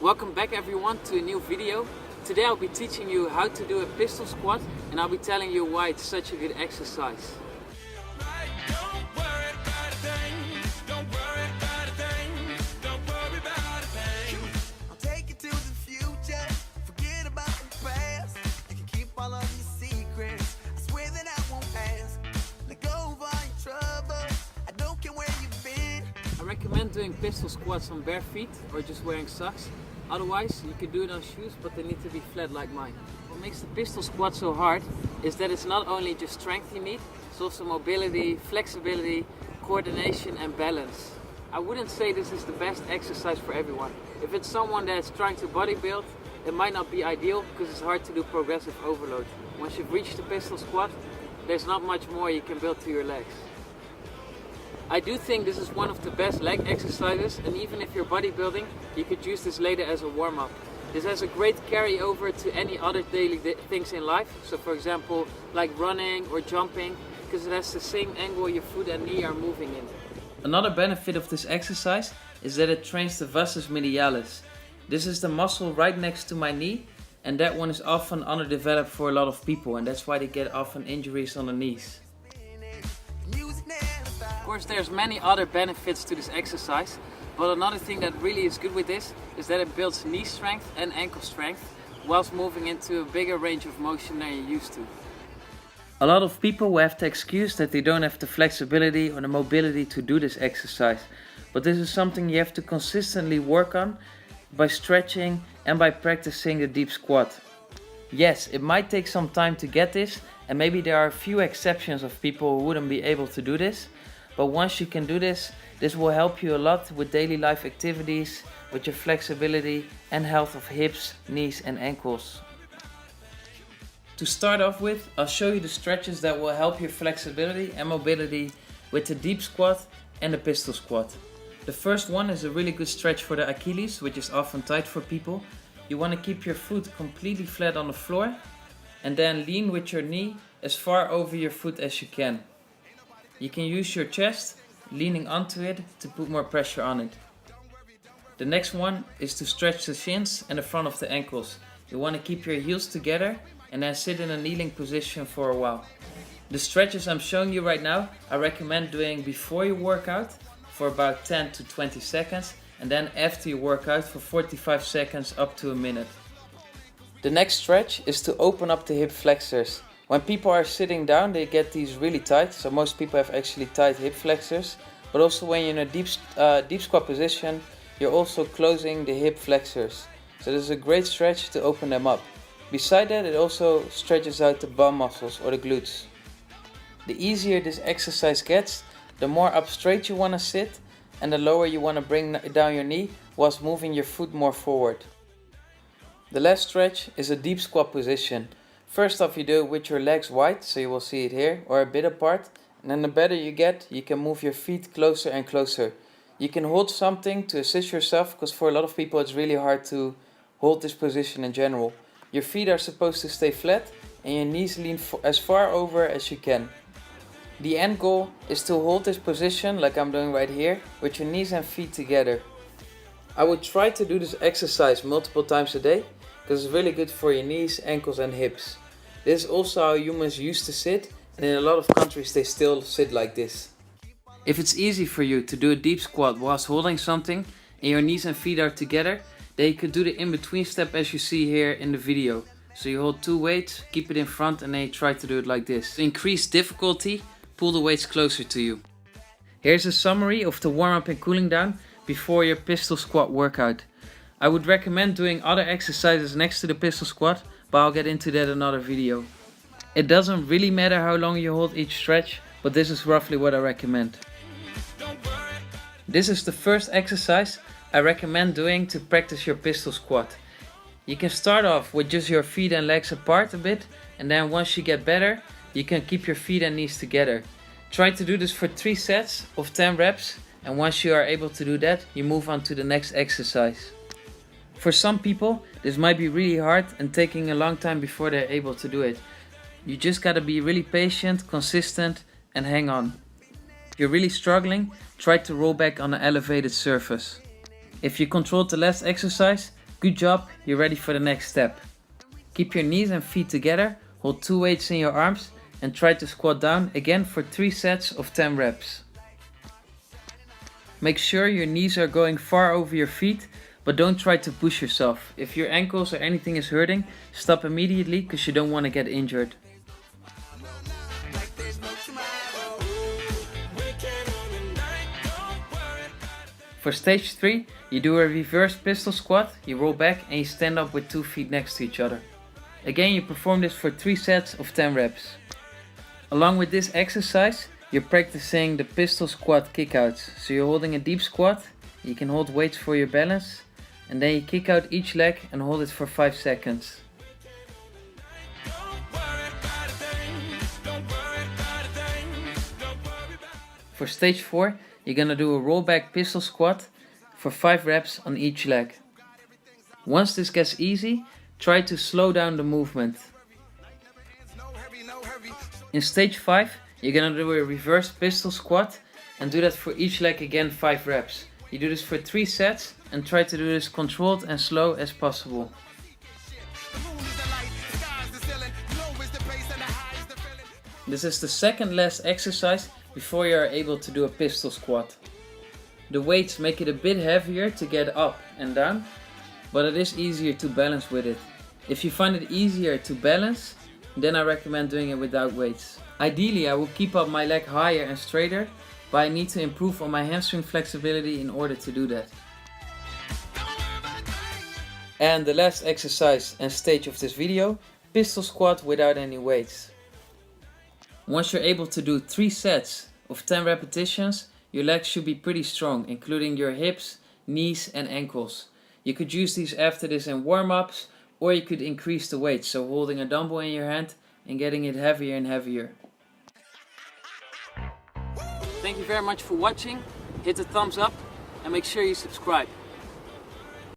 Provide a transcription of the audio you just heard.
Welcome back everyone to a new video. Today I'll be teaching you how to do a pistol squat and I'll be telling you why it's such a good exercise. I recommend doing pistol squats on bare feet or just wearing socks. Otherwise, you can do it on shoes, but they need to be flat like mine. What makes the pistol squat so hard is that it's not only just strength you need, it's also mobility, flexibility, coordination and balance. I wouldn't say this is the best exercise for everyone. If it's someone that's trying to bodybuild, it might not be ideal because it's hard to do progressive overload. Once you've reached the pistol squat, there's not much more you can build to your legs. I do think this is one of the best leg exercises, and even if you're bodybuilding, you could use this later as a warm-up. This has a great carryover to any other daily things in life, so for example like running or jumping, because it has the same angle your foot and knee are moving in. Another benefit of this exercise is that it trains the vastus medialis. This is the muscle right next to my knee, and that one is often underdeveloped for a lot of people, and that's why they get often injuries on the knees. Of course, there's many other benefits to this exercise, but another thing that really is good with this is that it builds knee strength and ankle strength whilst moving into a bigger range of motion than you're used to. A lot of people will have the excuse that they don't have the flexibility or the mobility to do this exercise, but this is something you have to consistently work on by stretching and by practicing the deep squat. Yes, it might take some time to get this, and maybe there are a few exceptions of people who wouldn't be able to do this. But once you can do this, this will help you a lot with daily life activities, with your flexibility and health of hips, knees and ankles. To start off with, I'll show you the stretches that will help your flexibility and mobility with the deep squat and the pistol squat. The first one is a really good stretch for the Achilles, which is often tight for people. You want to keep your foot completely flat on the floor and then lean with your knee as far over your foot as you can. You can use your chest, leaning onto it, to put more pressure on it. The next one is to stretch the shins and the front of the ankles. You want to keep your heels together and then sit in a kneeling position for a while. The stretches I'm showing you right now, I recommend doing before you work out for about 10 to 20 seconds and then after you work out for 45 seconds up to a minute. The next stretch is to open up the hip flexors. When people are sitting down, they get these really tight, so most people have actually tight hip flexors. But also when you're in a deep squat position, you're also closing the hip flexors. So this is a great stretch to open them up. Beside that, it also stretches out the bum muscles or the glutes. The easier this exercise gets, the more up straight you want to sit and the lower you want to bring down your knee whilst moving your foot more forward. The last stretch is a deep squat position. First off, you do it with your legs wide, so you will see it here, or a bit apart. And then the better you get, you can move your feet closer and closer. You can hold something to assist yourself, because for a lot of people it's really hard to hold this position in general. Your feet are supposed to stay flat and your knees lean as far over as you can. The end goal is to hold this position, like I'm doing right here, with your knees and feet together. I would try to do this exercise multiple times a day, because it's really good for your knees, ankles and hips. This is also how humans used to sit, and in a lot of countries they still sit like this. If it's easy for you to do a deep squat whilst holding something and your knees and feet are together, then you could do the in-between step as you see here in the video. So you hold two weights, keep it in front and then you try to do it like this. To increase difficulty, pull the weights closer to you. Here's a summary of the warm-up and cooling down before your pistol squat workout. I would recommend doing other exercises next to the pistol squat, but I'll get into that in another video. It doesn't really matter how long you hold each stretch, but this is roughly what I recommend. This is the first exercise I recommend doing to practice your pistol squat. You can start off with just your feet and legs apart a bit, and then once you get better, you can keep your feet and knees together. Try to do this for 3 sets of 10 reps, and once you are able to do that, you move on to the next exercise. For some people, this might be really hard and taking a long time before they're able to do it. You just gotta be really patient, consistent and hang on. If you're really struggling, try to roll back on an elevated surface. If you controlled the last exercise, Good job, you're ready for the next step. Keep your knees and feet together, hold 2 weights in your arms and try to squat down again for 3 sets of 10 reps. Make sure your knees are going far over your feet, but don't try to push yourself. If your ankles or anything is hurting, stop immediately because you don't want to get injured. For stage 3, you do a reverse pistol squat, you roll back and you stand up with 2 feet next to each other. Again, you perform this for 3 sets of 10 reps. Along with this exercise, you're practicing the pistol squat kickouts. So you're holding a deep squat, you can hold weights for your balance, and then you kick out each leg and hold it for 5 seconds. For stage 4, you're gonna do a rollback pistol squat for 5 reps on each leg. Once this gets easy, try to slow down the movement. In stage 5, you're gonna do a reverse pistol squat and do that for each leg again 5 reps. You do this for 3 sets and try to do this controlled and slow as possible. This is the second last exercise before you are able to do a pistol squat. The weights make it a bit heavier to get up and down, but it is easier to balance with it. If you find it easier to balance, then I recommend doing it without weights. Ideally, I will keep up my leg higher and straighter, but I need to improve on my hamstring flexibility in order to do that. And the last exercise and stage of this video, pistol squat without any weights. Once you're able to do 3 sets of 10 repetitions, your legs should be pretty strong, including your hips, knees and ankles. You could use these after this in warm-ups, or you could increase the weight, so holding a dumbbell in your hand and getting it heavier and heavier. Thank you very much for watching. Hit the thumbs up and make sure you subscribe.